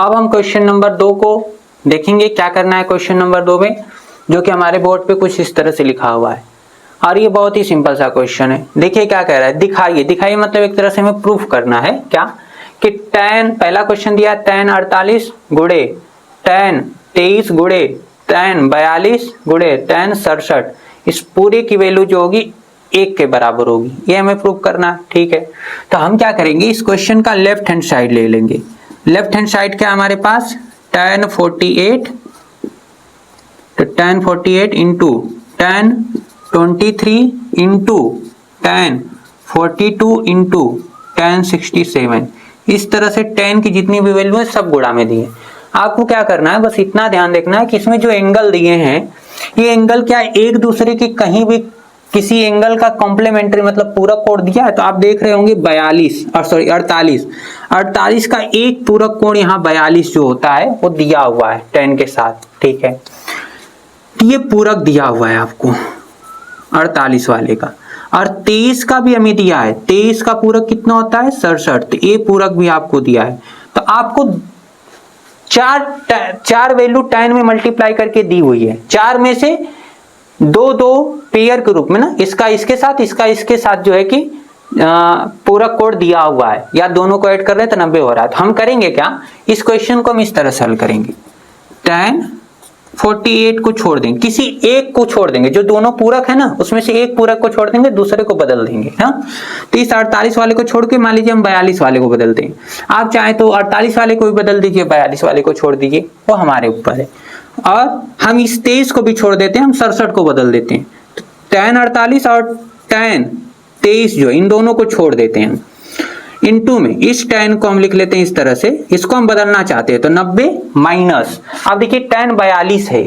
अब हम question number 2 को देखेंगे। क्या करना है क्वेश्चन नंबर 2 में, जो कि हमारे बोर्ड पे कुछ इस तरह से लिखा हुआ है और ये बहुत ही सिंपल सा क्वेश्चन है। देखिए क्या कह रहा है, दिखाइए। दिखाइए मतलब एक तरह से हमें प्रूफ करना है क्या कि tan, पहला क्वेश्चन दिया tan 48 गुणे tan 23 गुणे tan 42 गुणे tan 67, इस पूरे की वैल्यू जो होगी 1 के बराबर होगी। ये हमें प्रूफ करना है, ठीक है। तो हम क्या करेंगे, इस क्वेश्चन का लेफ्ट हैंड साइड ले लेंगे। लेफ्ट हैंड साइड क्या हमारे पास, tan 48, तो tan 48 into tan 23 into tan 42 into tan 67, इस तरह से tan की जितनी भी वैल्यू है सब गुणा में दिए। आपको क्या करना है, बस इतना ध्यान देखना है कि इसमें जो एंगल दिए हैं ये एंगल क्या एक दूसरे के कहीं भी किसी एंगल का कॉम्प्लीमेंट्री मतलब पूरक कोण दिया है। तो आप देख रहे होंगे 48 का एक पूरक कोण यहाँ 42 जो होता है वो दिया हुआ है tan के साथ, ठीक है। तो ये पूरक दिया हुआ है आपको 48 वाले का, और 23 का भी हमें दिया है। 23 का पूरक कितना होता है 67, तो ये पूरक भी आपको दिया है। तो आपको चार वैल्यू tan में मल्टीप्लाई करके दी हुई है। चार में से दो पेयर के रूप में ना, इसका इसके साथ इसका इसके साथ जो है कि पूरक कोण दिया हुआ है, या दोनों को ऐड कर रहे हैं तो 90 हो रहा है। तो हम करेंगे क्या, इस क्वेश्चन को हम इस तरह से हल करेंगे। tan 48 को छोड़ देंगे, किसी एक को छोड़ देंगे, जो दोनों पूरक है ना उसमें से एक पूरक को छोड़ देंगे, दूसरे को बदल देंगे। हाँ, तो इस 48 वाले को छोड़ के मान लीजिए हम 42 वाले को बदलते हैं। आप चाहे तो 48 वाले को भी बदल दीजिए, 42 वाले को छोड़ दीजिए, वो हमारे ऊपर है। और हम इस 23 को भी छोड़ देते हैं, हम 67 को बदल देते हैं। तो tan 48 और tan 23 जो इन दोनों को छोड़ देते हैं इनटू में, इस tan को हम लिख लेते हैं इस तरह से, इसको हम बदलना चाहते हैं तो 90 माइनस, अब देखिए tan 42 है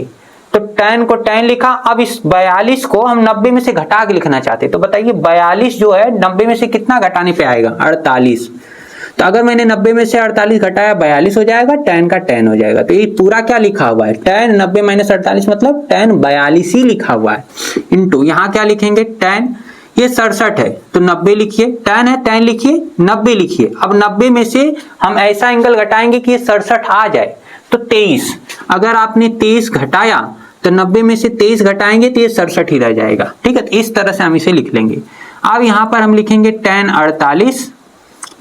तो tan को tan लिखा, अब इस 42 को हम 90 में से घटा के लिखना चाहते हैं। तो बताइए 42 जो है 90 में से कितना घटाने पे आएगा 48। तो अगर मैंने 90 में से 48 घटाया 42 हो जाएगा, tan का tan हो जाएगा। तो ये पूरा क्या लिखा हुआ है, tan 90 माइनस 48 मतलब tan 42 ही लिखा हुआ है, इंटू यहाँ क्या लिखेंगे tan, ये 67 है तो 90 लिखिए, tan है tan लिखिए 90 लिखिए। अब 90 में से हम ऐसा एंगल घटाएंगे कि ये 67 आ जाए, तो 23, अगर आपने 23 घटाया तो 90 में से 23 घटाएंगे तो ये 67 ही रह जाएगा, ठीक है। तो इस तरह से हम इसे लिख लेंगे। अब यहाँ पर हम लिखेंगे tan 48,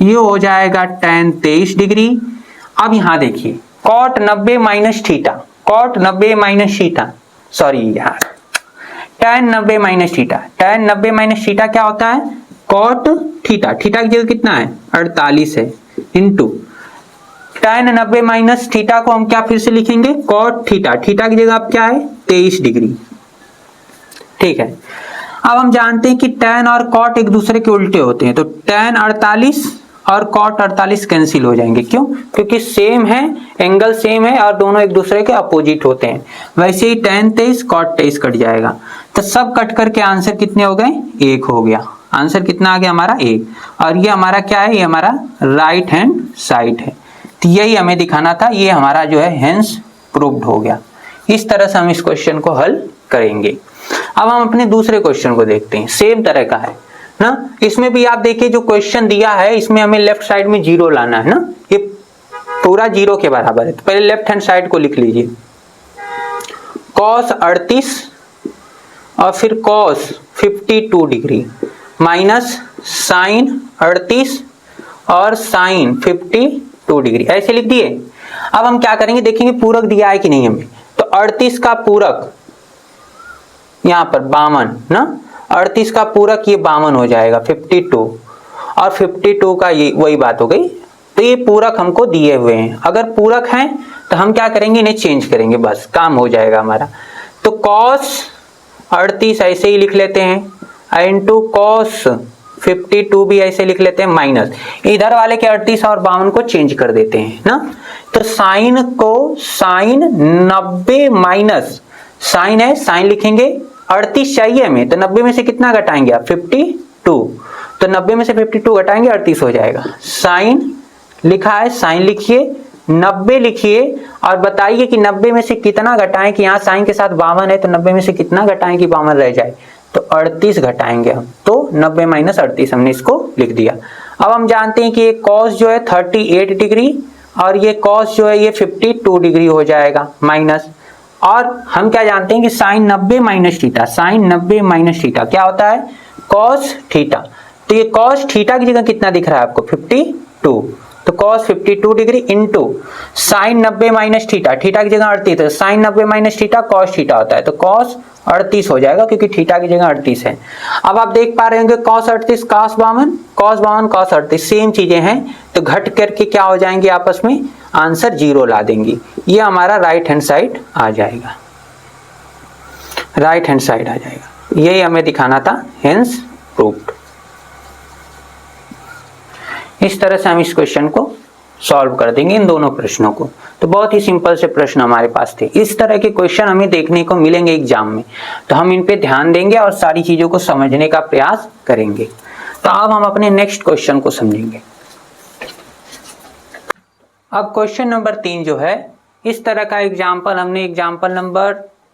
ये हो जाएगा tan 23 डिग्री। अब यहाँ देखिए cot 90 minus theta, cot 90 minus theta, sorry यार tan 90 minus theta, tan 90 minus theta क्या होता है cot थीटा, थीटा की जगह कितना है 48 है, इंटू tan 90 माइनस थीटा को हम क्या फिर से लिखेंगे cot थीटा, थीटा की जगह अब क्या है 23 डिग्री, ठीक है। अब हम जानते हैं कि tan और cot एक दूसरे के उल्टे होते हैं, तो tan 48 और cot 48 कैंसिल हो जाएंगे। क्यों, क्योंकि सेम है, एंगल सेम है और दोनों एक दूसरे के अपोजिट होते हैं। वैसे ही tan 23 cot 23 कट जाएगा, तो सब कट करके आंसर कितने हो गए 1 हो गया। आंसर कितना आ गया हमारा 1, और ये हमारा क्या है, ये हमारा राइट हैंड साइड है। तो यही हमें दिखाना था, ये हमारा जो है हेंस प्रूव्ड हो गया। इस तरह से हम इस क्वेश्चन को हल करेंगे। अब हम अपने दूसरे क्वेश्चन को देखते हैं, सेम तरह का है ना। इसमें भी आप देखिए जो क्वेश्चन दिया है इसमें हमें लेफ्ट साइड में 0 लाना है ना, ये पूरा 0 के बराबर है। तो पहले लेफ्ट हैंड साइड को लिख लीजिए, cos 38 और फिर cos 52 डिग्री माइनस sin 38 और sin 52 डिग्री, ऐसे लिख दिए। अब हम क्या करेंगे, देखेंगे पूरक दिया है कि नहीं हमें। तो 38 का पूरक यहाँ पर 52 ना, 38 का पूरक ये 52 हो जाएगा 52, और 52 का ये वही बात हो गई। तो ये पूरक हमको दिए हुए हैं, अगर पूरक हैं तो हम क्या करेंगे, इन्हें चेंज करेंगे, बस काम हो जाएगा हमारा। तो cos 38 ऐसे ही लिख लेते हैं, इंटू cos 52 भी ऐसे लिख लेते हैं, माइनस इधर वाले के 38 और 52 को चेंज कर देते हैं ना। तो साइन को sin 90 माइनस साइन है, साइन लिखेंगे 38 चाहिए हमें, तो 90 में से कितना घटाएंगे आप 52, तो 90 में से 52 घटाएंगे 38 हो जाएगा। साइन लिखा है, साइन लिखिए 90 लिखिए और बताइए कि 90 में से कितना घटाएं, कि यहाँ साइन के साथ 52 है तो 90 में से कितना घटाएं कि 52 रह जाए, तो 38 घटाएंगे हम। तो 90 माइनस 38 हमने इसको लिख दिया। अब हम जानते हैं कि cos जो है 38 डिग्री और ये कॉस जो है ये 52 डिग्री हो जाएगा माइनस। और हम क्या जानते हैं कि sine 90 minus theta, sine 90 minus theta क्या होता है, कॉस थीटा। तो ये कॉस थीटा की जगह कितना दिख रहा है आपको, 52, तो cos 52 degree into sine 90 minus theta, theta की जगह 38 है, sine 90 minus theta cos theta होता है, तो कॉस 38 हो जाएगा क्योंकि थीटा की जगह 38 है। अब आप देख पा रहे होंगे cos 38 cos 52, cos 52 cos 38 same चीजें हैं, तो घट करके क्या हो जाएंगे आपस में, आंसर 0 ला देंगी। ये हमारा राइट हैंड साइड आ जाएगा, राइट हैंड साइड आ जाएगा, यही हमें दिखाना था, हेंस प्रूव्ड। इस तरह से हम इस क्वेश्चन को सॉल्व कर देंगे, इन दोनों प्रश्नों को। तो बहुत ही सिंपल से प्रश्न हमारे पास थे। इस तरह के क्वेश्चन हमें देखने को मिलेंगे एग्जाम में, तो हम इन पे ध्यान देंगे और सारी चीजों को समझने का प्रयास करेंगे। तो अब हम अपने नेक्स्ट क्वेश्चन को समझेंगे। अब क्वेश्चन नंबर 3 जो है, इस तरह का एग्जाम्पल हमने example number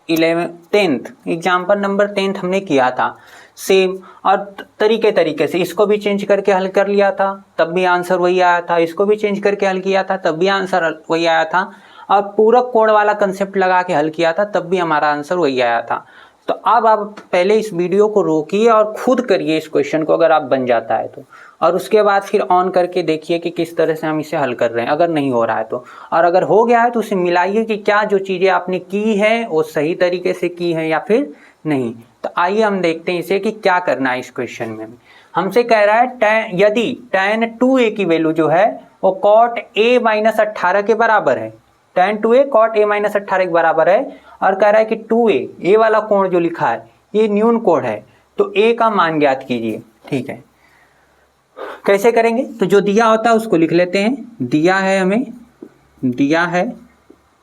10th example number 10th हमने किया था सेम, और तरीके से इसको भी चेंज करके हल कर लिया था, तब भी आंसर वही आया था, इसको भी चेंज करके हल किया था, तब भी आंसर वही आया था, और पूरक कोण वाला कंसेप्ट लगा के हल किया था, तब भी हमारा आंसर वही आया था। तो अब आप पहले इस वीडियो को रोकिए और खुद करिए इस क्वेश्चन को, अगर आप बन जाता है तो, और उसके बाद फिर ऑन करके देखिए कि किस तरह से हम इसे हल कर रहे हैं, अगर नहीं हो रहा है तो, और अगर हो गया है तो उसे मिलाइए कि क्या जो चीज़ें आपने की है वो सही तरीके से की है या फिर नहीं। तो आइए हम देखते हैं इसे कि क्या करना है इस क्वेश्चन में। हमसे कह रहा है यदि tan 2a की वैल्यू जो है वो cot a माइनस 18 के बराबर है, tan 2a cot a minus 18 के बराबर है, और कह रहा है कि 2a a वाला कोण जो लिखा है ये न्यून कोण है, तो a का मान ज्ञात कीजिए। ठीक है, कैसे करेंगे, तो जो दिया होता है उसको लिख लेते हैं। दिया है, हमें दिया है,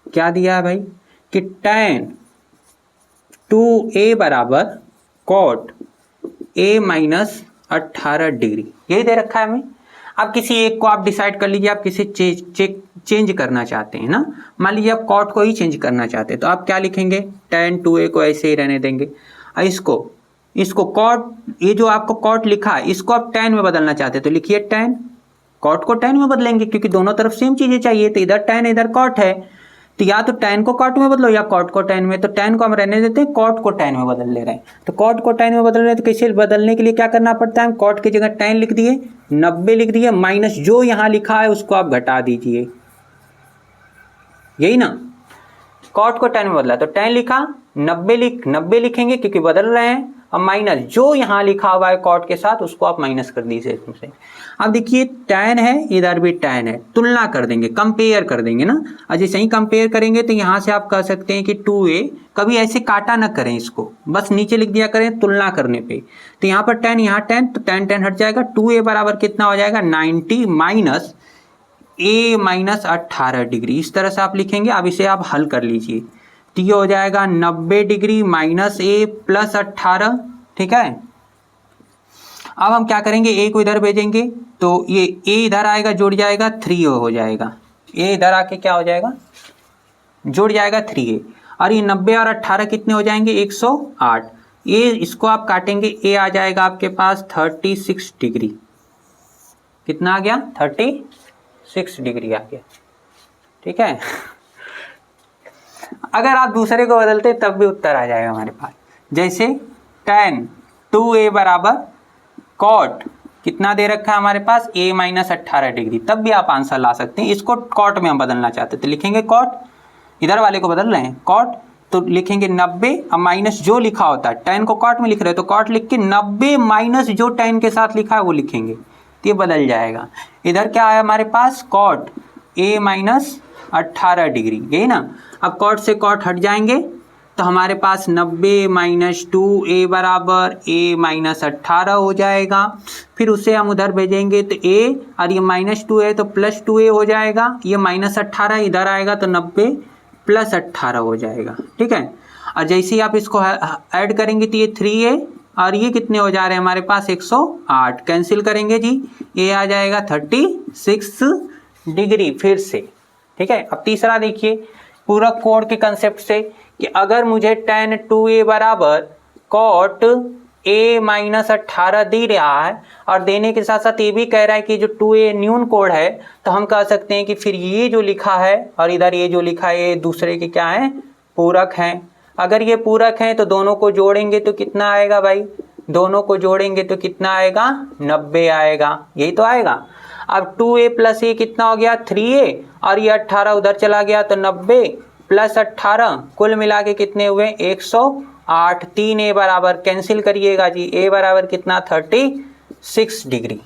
क्या दिया है भाई, कि tan 2a बराबर cot a माइनस 18 डिग्री, यही दे रखा है हमें। अब किसी एक को आप डिसाइड कर लीजिए, आप किसे चेंज करना चाहते हैं ना, मान लीजिए आप cot को ही चेंज करना चाहते हैं, तो आप क्या लिखेंगे, tan 2a को ऐसे ही रहने देंगे, इसको cot, ये जो आपको cot लिखा है इसको आप tan में बदलना चाहते हैं तो लिखिए tan, cot को tan में बदलेंगे क्योंकि दोनों तरफ सेम चीजें चाहिए, तो इधर tan इधर cot है, तो या तो tan को cot में बदलो या cot को tan में, तो tan को हम रहने देते हैं, cot को tan में बदल ले रहे हैं, तो cot को tan में बदल रहे हैं, तो कैसे बदलने के लिए क्या करना पड़ता है, हम cot की जगह tan लिख दिए, 90 लिख दिए, माइनस जो यहाँ लिखा है उसको आप घटा दीजिए, यही ना, cot को tan में बदला तो tan लिखा, 90 लिखेंगे क्योंकि बदल रहे हैं, अब माइनस जो यहाँ लिखा हुआ है cot के साथ उसको आप माइनस कर दीजिए इसमें। अब देखिए tan है, इधर भी tan है, तुलना कर देंगे, कंपेयर कर देंगे ना, और जैसे ही कंपेयर करेंगे तो यहाँ से आप कह सकते हैं कि 2a, कभी ऐसे काटा ना करें इसको, बस नीचे लिख दिया करें तुलना करने पे, तो यहाँ पर tan यहाँ tan, तो tan हट जाएगा, 2a बराबर कितना हो जाएगा 90 माइनस a माइनस 18 डिग्री, इस तरह से आप लिखेंगे। अब इसे आप हल कर लीजिए, तो ये हो जाएगा 90 डिग्री माइनस a प्लस 18, ठीक है। अब हम क्या करेंगे, a को इधर भेजेंगे तो ये a इधर आएगा जुड़ जाएगा 3a हो जाएगा, a इधर आके क्या हो जाएगा, जुड़ जाएगा 3a, और ये 90 और 18 कितने हो जाएंगे 108, ये इसको आप काटेंगे, a आ जाएगा आपके पास 36 डिग्री, कितना आ गया 36 डिग्री आ गया, ठीक है। अगर आप दूसरे को बदलते तब भी उत्तर आ जाएगा हमारे पास, जैसे tan 2a बराबर cot कितना दे रखा है हमारे पास a माइनस 18 डिग्री, तब भी आप आंसर ला सकते हैं। इसको cot में हम बदलना चाहते तो लिखेंगे cot, इधर वाले को बदल रहे हैं cot, तो लिखेंगे 90, अब माइनस जो लिखा होता है, tan को cot में लिख रहे हो तो cot लिख के 90 माइनस जो tan के साथ लिखा है वो लिखेंगे, तो ये बदल जाएगा। इधर क्या है हमारे पास cot a माइनस 18 डिग्री, यही ना। अब cot से cot हट जाएंगे तो हमारे पास 90 माइनस 2a बराबर a माइनस 18 हो जाएगा, फिर उसे हम उधर भेजेंगे तो a, और ये माइनस 2a तो प्लस 2a हो जाएगा, ये माइनस 18 इधर आएगा तो 90 प्लस 18 हो जाएगा, ठीक है। और जैसे ही आप इसको ऐड करेंगे तो ये 3a और ये कितने हो जा रहे हैं हमारे पास 108, कैंसिल करेंगे जी, a आ जाएगा 36 डिग्री फिर से, ठीक है। अब तीसरा देखिए पूरक कोण के कंसेप्ट से, कि अगर मुझे tan 2a बराबर cot a माइनस 18 दे रहा है और देने के साथ साथ ये भी कह रहा है कि जो 2a न्यून कोड है, तो हम कह सकते हैं कि फिर ये जो लिखा है और इधर ये जो लिखा है ये दूसरे के क्या है, पूरक हैं। अगर ये पूरक हैं तो दोनों को जोड़ेंगे तो कितना आएगा भाई, दोनों को जोड़ेंगे तो कितना आएगा, 90 आएगा, यही तो आएगा। अब 2a प्लस ए कितना हो गया, 3a, और ये 18 उधर चला गया तो 90 प्लस 18 कुल मिला के कितने हुए, 108। 3a बराबर कैंसिल करिएगा जी, a बराबर कितना, 36 डिग्री।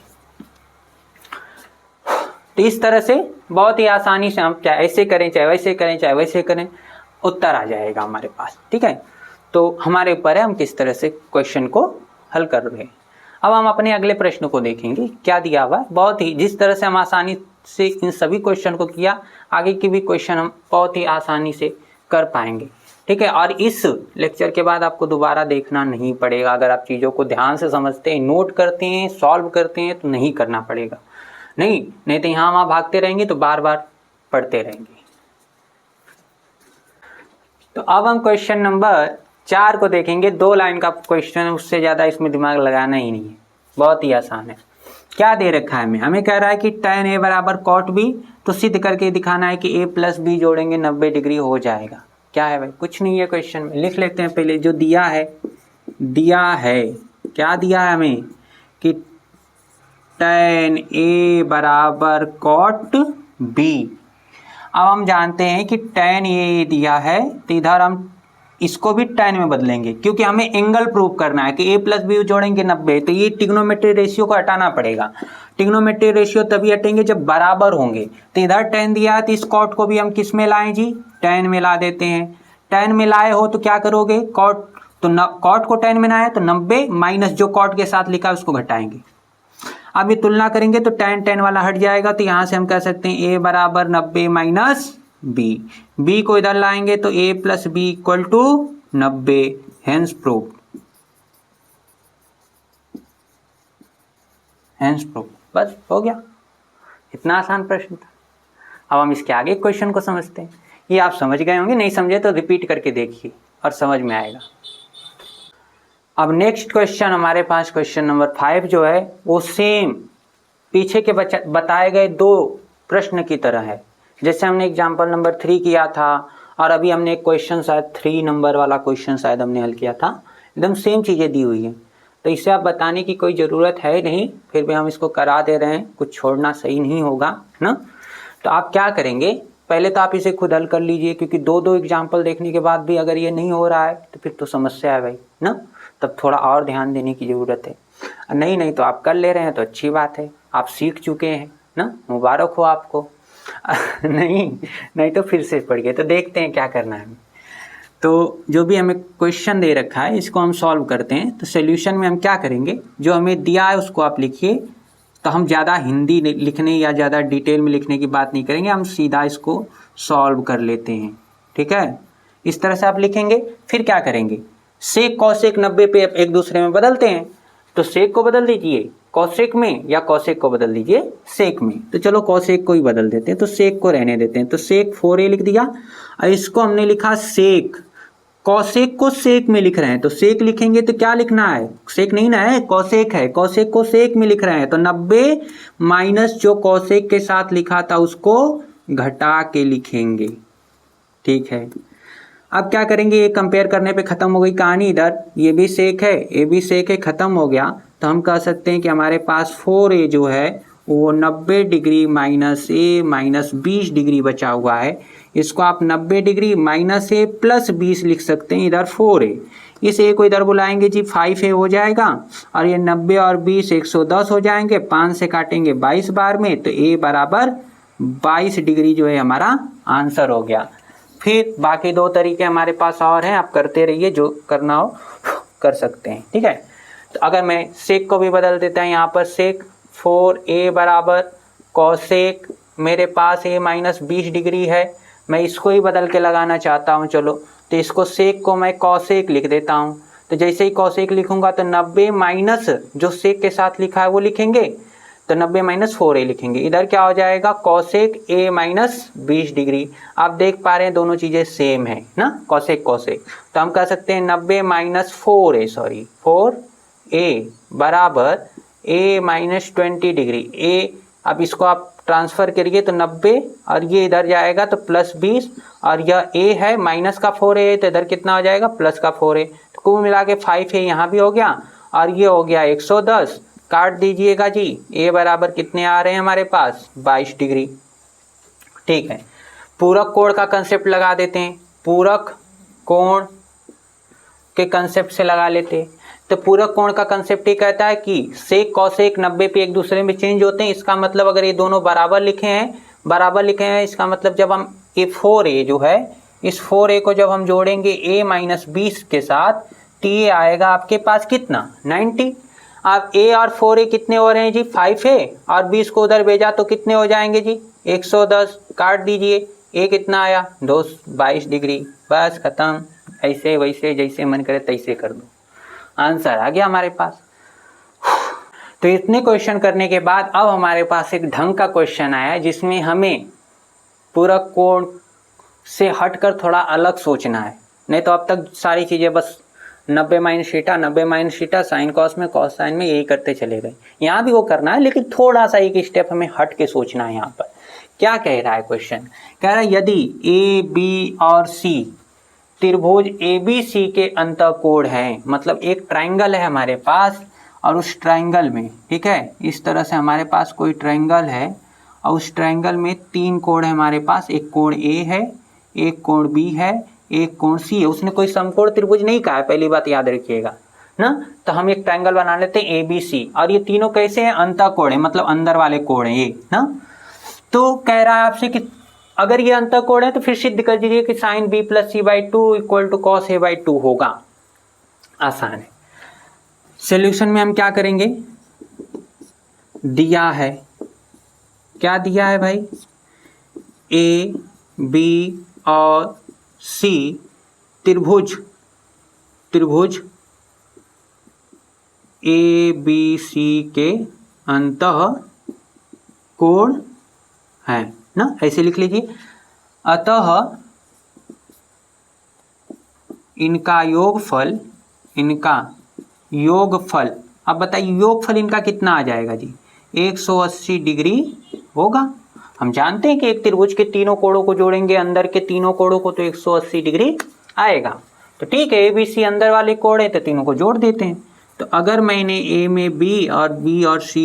तो इस तरह से बहुत ही आसानी से हम चाहे ऐसे करें, चाहे वैसे करें, चाहे वैसे करें, उत्तर आ जाएगा हमारे पास। ठीक है, तो हमारे ऊपर है हम किस तरह से क्वेश्चन को हल कर रहे हैं। अब हम अपने अगले प्रश्न को देखेंगे क्या दिया हुआ है। बहुत ही जिस तरह से हम आसानी से इन सभी क्वेश्चन को किया, आगे की भी क्वेश्चन हम बहुत ही आसानी से कर पाएंगे। ठीक है, और इस लेक्चर के बाद आपको दोबारा देखना नहीं पड़ेगा। अगर आप चीज़ों को ध्यान से समझते हैं, नोट करते हैं, सॉल्व करते हैं, तो नहीं करना पड़ेगा। नहीं तो यहाँ वहाँ भागते रहेंगे तो बार बार पढ़ते रहेंगे। तो अब हम क्वेश्चन नंबर 4 को देखेंगे। 2 लाइन का क्वेश्चन है, उससे ज़्यादा इसमें दिमाग लगाना ही नहीं है, बहुत ही आसान है। क्या दे रखा है हमें कह रहा है कि tan a बराबर cot b, तो सिद्ध करके दिखाना है कि a प्लस बी जोड़ेंगे 90 डिग्री हो जाएगा। क्या है भाई, कुछ नहीं है क्वेश्चन में, लिख लेते हैं पहले जो दिया है। क्या दिया है हमें कि tan a बराबर cot b। अब हम जानते हैं कि tan a दिया है तो इधर हम इसको भी tan में बदलेंगे, क्योंकि हमें एंगल प्रूव करना है कि a प्लस बी जोड़ेंगे 90, तो ये ट्रिग्नोमेट्री रेशियो को हटाना पड़ेगा। ट्रिग्नोमेट्री रेशियो तभी हटेंगे जब बराबर होंगे। तो इधर tan दिया है तो इस cot को भी हम किस में लाएं जी, tan में ला देते हैं। tan में लाए हो तो क्या करोगे, cot cot को tan में लाए तो 90 माइनस जो cot के साथ लिखा है उसको घटाएंगे। अब ये तुलना करेंगे तो tan वाला हट जाएगा, तो यहाँ से हम कह सकते हैं a बराबर 90 माइनस b को इधर लाएंगे तो a plus B equal to 90, hence prove. बस हो गया, इतना आसान प्रश्न था। अब हम इसके आगे क्वेश्चन को समझते हैं। ये आप समझ गए होंगे, नहीं समझे तो रिपीट करके देखिए और समझ में आएगा। अब नेक्स्ट क्वेश्चन हमारे पास क्वेश्चन नंबर 5 जो है वो सेम पीछे के बताए गए 2 प्रश्न की तरह है। जैसे हमने एग्जाम्पल नंबर 3 किया था और अभी हमने एक क्वेश्चन शायद 3 नंबर वाला क्वेश्चन शायद हमने हल किया था, एकदम सेम चीज़ें दी हुई हैं। तो इससे आप बताने की कोई ज़रूरत है नहीं, फिर भी हम इसको करा दे रहे हैं, कुछ छोड़ना सही नहीं होगा ना। तो आप क्या करेंगे, पहले तो आप इसे खुद हल कर लीजिए, क्योंकि 2 एग्जाम्पल देखने के बाद भी अगर ये नहीं हो रहा है तो फिर तो समस्या है भाई ना, तब थोड़ा और ध्यान देने की ज़रूरत है। नहीं तो आप कर ले रहे हैं तो अच्छी बात है, आप सीख चुके हैं ना, मुबारक हो आपको। नहीं तो फिर से पढ़ गए। तो देखते हैं क्या करना है। तो जो भी हमें क्वेश्चन दे रखा है इसको हम सॉल्व करते हैं। तो सॉल्यूशन में हम क्या करेंगे, जो हमें दिया है उसको आप लिखिए। तो हम ज़्यादा हिंदी लिखने या ज़्यादा डिटेल में लिखने की बात नहीं करेंगे, हम सीधा इसको सॉल्व कर लेते हैं। ठीक है, इस तरह से आप लिखेंगे। फिर क्या करेंगे, सेक कॉसेक 90 पे एक दूसरे में बदलते हैं। तो सेक को बदल दीजिए कॉसेक में या कॉसेक को बदल दीजिए सेक में। तो चलो कॉसेक को ही बदल देते हैं, तो सेक को रहने देते हैं। तो सेक 4a लिख दिया और इसको हमने लिखा सेक। कॉसेक को सेक में लिख रहे हैं, तो सेक लिखेंगे तो क्या लिखना है, सेक नहीं ना है, कॉसेक है। कॉसेक को सेक में लिख रहे हैं तो 90 माइनस जो कॉसेक के साथ लिखा था उसको घटा के लिखेंगे। ठीक है, अब क्या करेंगे, ये कंपेयर करने पे ख़त्म हो गई कहानी। इधर ये भी सेक है, ये भी सेक है, ख़त्म हो गया। तो हम कह सकते हैं कि हमारे पास 4a जो है वो 90 degree minus a minus 20 degree बचा हुआ है। इसको आप 90 डिग्री माइनस a प्लस 20 लिख सकते हैं। इधर 4a, इस a को इधर बुलाएंगे जी 5a हो जाएगा, और ये 90 और 20 110 हो जाएंगे। 5 से काटेंगे 22 बार में, तो a बराबर 22 डिग्री जो है हमारा आंसर हो गया। फिर बाकी 2 तरीके हमारे पास और हैं, आप करते रहिए, जो करना हो कर सकते हैं। ठीक है, तो अगर मैं सेक को भी बदल देता है, यहाँ पर सेक 4a बराबर कॉसेक, मेरे पास a माइनस 20 डिग्री है, मैं इसको ही बदल के लगाना चाहता हूँ। चलो, तो इसको सेक को मैं कॉसेक लिख देता हूँ। तो जैसे ही कॉसेक लिखूंगा तो 90 माइनस जो सेक के साथ लिखा है वो लिखेंगे, तो 90 माइनस 4a लिखेंगे। इधर क्या हो जाएगा, कॉसेक a माइनस 20 डिग्री। आप देख पा रहे हैं दोनों चीज़ें सेम है ना, कॉसेक कॉसेक। तो हम कह सकते हैं 90 माइनस 4a, 4 ए बराबर ए माइनस 20 डिग्री। ए अब इसको आप ट्रांसफर करिए तो 90 और ये इधर जाएगा तो प्लस 20 और यह ए है माइनस का 4a तो इधर कितना हो जाएगा प्लस का 4a। तो कुल मिला के 5a यहाँ भी हो गया और ये हो गया 110। काट दीजिएगा जी। ए बराबर कितने आ रहे हैं हमारे पास 22 डिग्री। ठीक है, पूरक कोण का कंसेप्ट लगा देते हैं। पूरक कोण के कंसेप्ट से लगा लेते हैं। तो पूरक कोण का कंसेप्ट ये कहता है कि सेक कॉसेक 90 पे एक दूसरे में चेंज होते हैं। इसका मतलब अगर ये दोनों बराबर लिखे हैं इसका मतलब जब हम ये 4a जो है इस 4a को जब हम जोड़ेंगे a माइनस 20 के साथ तो ये आएगा आपके पास कितना 90। अब a और 4a कितने हो रहे हैं जी 5a और 20 को उधर भेजा तो कितने हो जाएंगे जी 110। काट दीजिए। a कितना आया 22 डिग्री। बस खत्म। ऐसे वैसे जैसे मन करे तैसे कर दो, आंसर आ गया हमारे पास। तो इतने क्वेश्चन करने के बाद अब हमारे पास एक ढंग का क्वेश्चन आया जिसमें हमें पूरक कोण से हटकर थोड़ा अलग सोचना है। नहीं तो अब तक सारी चीज़ें बस 90 minus theta sine cos sine में यही करते चले गए। यहाँ भी वो करना है लेकिन थोड़ा सा एक स्टेप हमें हट के सोचना है। यहाँ पर क्या कह रहा है क्वेश्चन, कह रहा है यदि ए बी और सी त्रिभुज ABC के अंतःकोण हैं, मतलब एक ट्रायंगल है हमारे पास और उस ट्रायंगल में, ठीक है, इस तरह से हमारे पास कोई ट्रायंगल है और उस ट्रायंगल में 3 कोण है हमारे पास। एक कोण A है, एक कोण B है, एक कोण C है। उसने कोई समकोण त्रिभुज नहीं कहा है, पहली बात याद रखिएगा ना। तो हम एक ट्रायंगल बना लेते हैं ABC और ये तीनों कैसे हैं अंतःकोण है, मतलब अंदर वाले कोण है ये ना। तो कह रहा है आपसे कि अगर ये अंतःकोण है तो फिर सिद्ध कर दीजिए कि sine b plus C by two equal to cos a by two होगा। आसान है। सॉल्यूशन में हम क्या करेंगे, दिया है, क्या दिया है भाई, a b और c त्रिभुज ABC के अंतःकोण है ना, ऐसे लिख लीजिए। अतः इनका योगफल, अब बताइए योगफल इनका कितना आ जाएगा जी 180 डिग्री होगा। हम जानते हैं कि एक त्रिभुज के तीनों कोणों को जोड़ेंगे, अंदर के तीनों कोणों को, तो 180 डिग्री आएगा। तो ठीक है, ABC अंदर वाले कोण है तो तीनों को जोड़ देते हैं। तो अगर मैंने A में B और B और C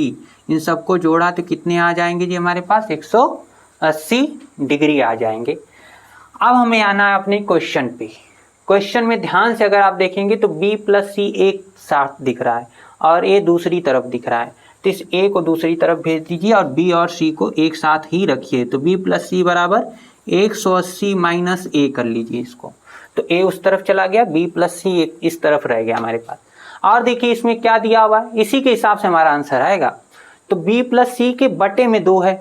इन सबको जोड़ा तो कितने आ जाएंगे जी हमारे पास 180 डिग्री आ जाएंगे। अब हमें आना है अपने क्वेश्चन पे। क्वेश्चन में ध्यान से अगर आप देखेंगे तो B प्लस सी एक साथ दिख रहा है और A दूसरी तरफ दिख रहा है। तो इस A को दूसरी तरफ भेज दीजिए और B और C को एक साथ ही रखिए। तो B प्लस सी बराबर 180 माइनस A कर लीजिए इसको। तो A उस तरफ चला गया, B प्लस सी इस तरफ रह गया हमारे पास। और देखिए इसमें क्या दिया हुआ है, इसी के हिसाब से हमारा आंसर आएगा। तो B प्लस सी के बटे में 2 है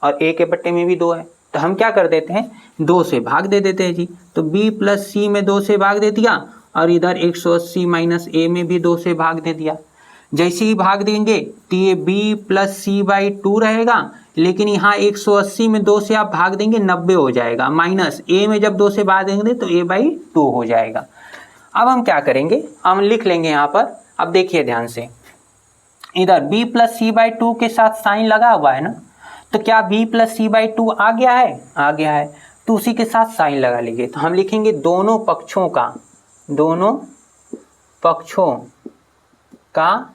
और A के बट्टे में भी 2 है। तो हम क्या कर देते हैं 2 से भाग दे देते हैं जी। तो B प्लस सी में 2 से भाग दे दिया और इधर 180 माइनस A में भी 2 से भाग दे दिया। जैसे ही भाग देंगे तो ये B प्लस सी बाई 2 रहेगा, लेकिन यहाँ 180 में 2 से आप भाग देंगे 90 हो जाएगा, माइनस A में जब 2 से भाग देंगे तो A बाई 2 हो जाएगा। अब हम क्या करेंगे, हम लिख लेंगे यहाँ पर। अब देखिए ध्यान से, इधर B प्लस सी बाई 2 के साथ साइन लगा हुआ है ना, तो क्या B प्लस सी बाई 2 आ गया है, आ गया है। तो उसी के साथ साइन लगा लीजिए। तो हम लिखेंगे दोनों पक्षों का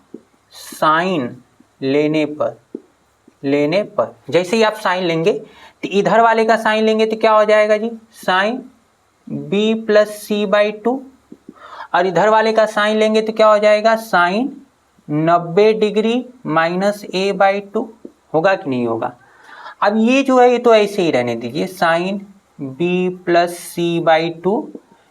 साइन लेने पर जैसे ही आप साइन लेंगे तो इधर वाले का साइन लेंगे तो क्या हो जाएगा जी sine B plus C by 2 और इधर वाले का साइन लेंगे तो क्या हो जाएगा sine 90 degree minus A by 2 होगा कि नहीं होगा। अब ये जो है ये तो ऐसे ही रहने दीजिए sine B plus C by 2,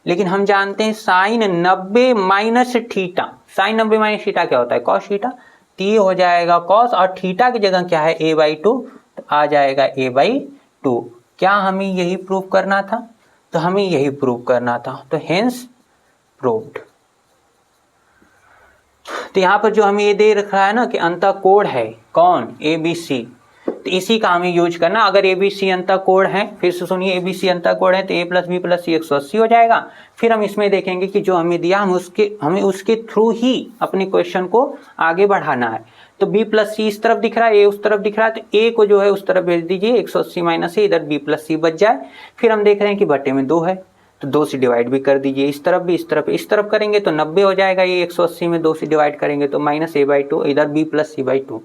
लेकिन हम जानते हैं sine 90 minus theta, sine 90 minus theta क्या होता है कॉस थीटा, तो ये हो जाएगा कॉस और थीटा की जगह क्या है A बाई 2, तो आ जाएगा A बाई 2। क्या हमें यही प्रूव करना था, तो हमें यही प्रूव करना था, तो हेंस प्रूव्ड। तो यहाँ पर जो हमें ये दे रखा है ना कि अंतःकोण है कौन ABC, तो इसी का हमें यूज करना। अगर ABC अंतर कोण है, फिर से सुनिए, ABC अंतर कोण है तो A + B + C 180 हो जाएगा। फिर हम इसमें देखेंगे कि जो हमें दिया हमें उसके थ्रू ही अपने क्वेश्चन को आगे बढ़ाना है। तो B + C इस तरफ दिख रहा है, A उस तरफ दिख रहा है, तो A को जो है उस तरफ भेज दीजिए, 180 - A, इधर B + C बच जाए। फिर हम देख रहे हैं कि बटे में 2 है, तो 2 से डिवाइड भी कर दीजिए, इस तरफ भी, इस तरफ करेंगे तो 90 हो जाएगा। ये 180 में 2 से डिवाइड करेंगे तो -A/2, इधर B + C/2।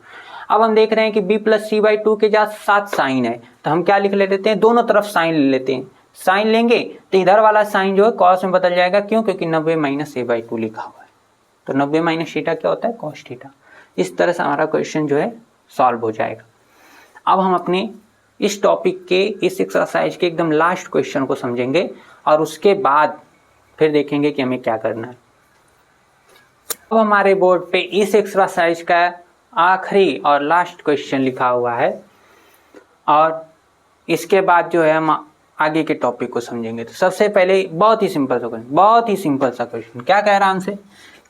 अब हम देख रहे हैं कि B + C/2 के साथ साइन है, तो हम क्या लिख लेते हैं, दोनों तरफ साइन ले लेते हैं। साइन लेंगे तो इधर वाला साइन जो है कॉस में बदल जाएगा, क्यों? क्योंकि 90 - A/2 लिखा हुआ है, तो 90 - थीटा क्या होता है, कॉस थीटा। इस तरह से हमारा क्वेश्चन जो है सॉल्व हो जाएगा। अब हम अपने इस टॉपिक के, इस एक्सरसाइज के एकदम लास्ट क्वेश्चन को समझेंगे और उसके बाद फिर देखेंगे कि हमें क्या करना है। अब हमारे बोर्ड पे इस एक्सरसाइज का आखिरी और लास्ट क्वेश्चन लिखा हुआ है और इसके बाद जो है हम आगे के टॉपिक को समझेंगे। तो सबसे पहले बहुत ही सिंपल सा क्वेश्चन क्या कह रहा है हमसे,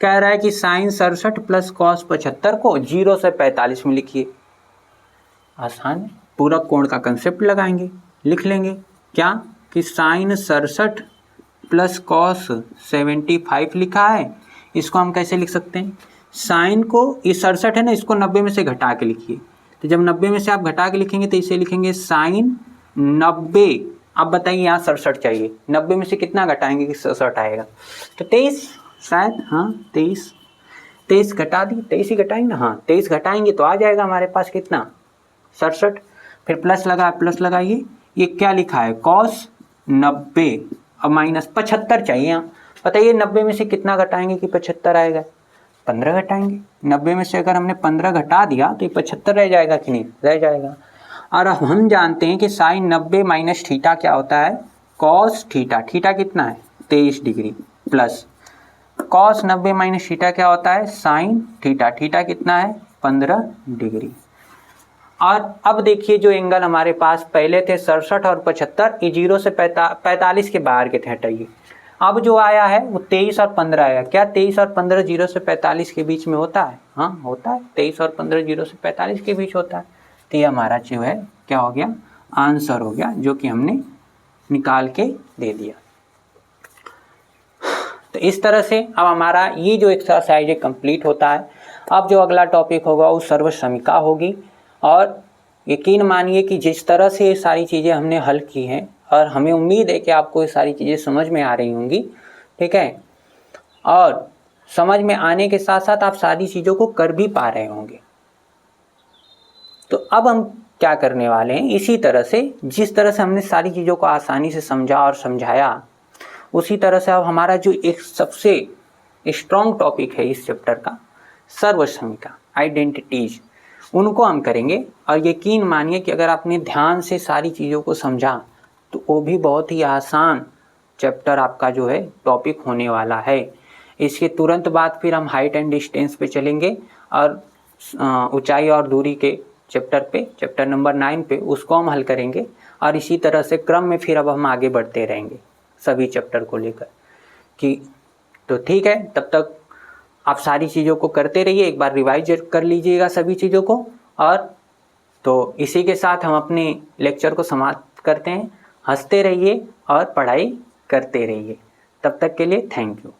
कह रहा है कि sin 67 + cos 75 को 0 से 45 में लिखिए। आसान है, पूरा कोण का कंसेप्ट लगाएंगे, लिख लेंगे क्या कि sin 67 + cos 75 लिखा है। इसको हम कैसे लिख सकते हैं, साइन को, ये 67 है ना, इसको 90 में से घटा के लिखिए। तो जब 90 में से आप घटा के लिखेंगे तो इसे लिखेंगे sin 90। अब बताइए यहाँ 67 चाहिए, 90 में से कितना घटाएंगे कि 67 आएगा, तो 23 शायद, हाँ 23 घटा दी, 23 ही घटाएंगे ना, हाँ 23 घटाएंगे तो आ जाएगा हमारे पास कितना, 67। फिर प्लस लगाइए, ये क्या लिखा है, cos 90। अब -75 चाहिए यहाँ, बताइए 90 में से कितना घटाएंगे कि 75 आएगा, 15 घटाएंगे। 90 में से अगर हमने 15 घटा दिया तो ये 75 रह जाएगा कि नहीं, रह जाएगा। और अब हम जानते हैं कि sin 90 - थीटा क्या होता है, cos थीटा। थीटा कितना है, 23 डिग्री, प्लस cos 90 - थीटा क्या होता है, sin थीटा। थीटा कितना है, 15 डिग्री। और अब देखिए जो एंगल हमारे पास पहले थे 67 और 75, ये 0 से 45 के बाहर के थे, हटाइए। अब जो आया है वो 23 और 15 आया। क्या 23 और 15 0 से 45 के बीच में होता है, हाँ होता है, 23 और 15 0 से 45 के बीच होता है। तो ये हमारा जो है क्या हो गया, आंसर हो गया, जो कि हमने निकाल के दे दिया। तो इस तरह से अब हमारा ये जो एक्सरसाइज है कंप्लीट होता है। अब जो अगला टॉपिक होगा वो सर्वसमीका होगी, और यकीन मानिए कि जिस तरह से ये सारी चीज़ें हमने हल की हैं, और हमें उम्मीद है कि आपको ये सारी चीज़ें समझ में आ रही होंगी, ठीक है, और समझ में आने के साथ साथ आप सारी चीज़ों को कर भी पा रहे होंगे। तो अब हम क्या करने वाले हैं, इसी तरह से जिस तरह से हमने सारी चीज़ों को आसानी से समझा और समझाया, उसी तरह से अब हमारा जो एक सबसे स्ट्रॉन्ग टॉपिक है इस चैप्टर का, सर्वसमीका, आइडेंटिटीज, उनको हम करेंगे। और यकीन मानिए कि अगर आपने ध्यान से सारी चीज़ों को समझा तो वो भी बहुत ही आसान चैप्टर आपका जो है टॉपिक होने वाला है। इसके तुरंत बाद फिर हम हाइट एंड डिस्टेंस पे चलेंगे और ऊंचाई और दूरी के चैप्टर पे, चैप्टर नंबर 9 पे, उसको हम हल करेंगे। और इसी तरह से क्रम में फिर अब हम आगे बढ़ते रहेंगे सभी चैप्टर को लेकर कि, तो ठीक है, तब तक आप सारी चीज़ों को करते रहिए, एक बार रिवाइज कर लीजिएगा सभी चीज़ों को। और तो इसी के साथ हम अपने लेक्चर को समाप्त करते हैं। हंसते रहिए और पढ़ाई करते रहिए। तब तक के लिए थैंक यू।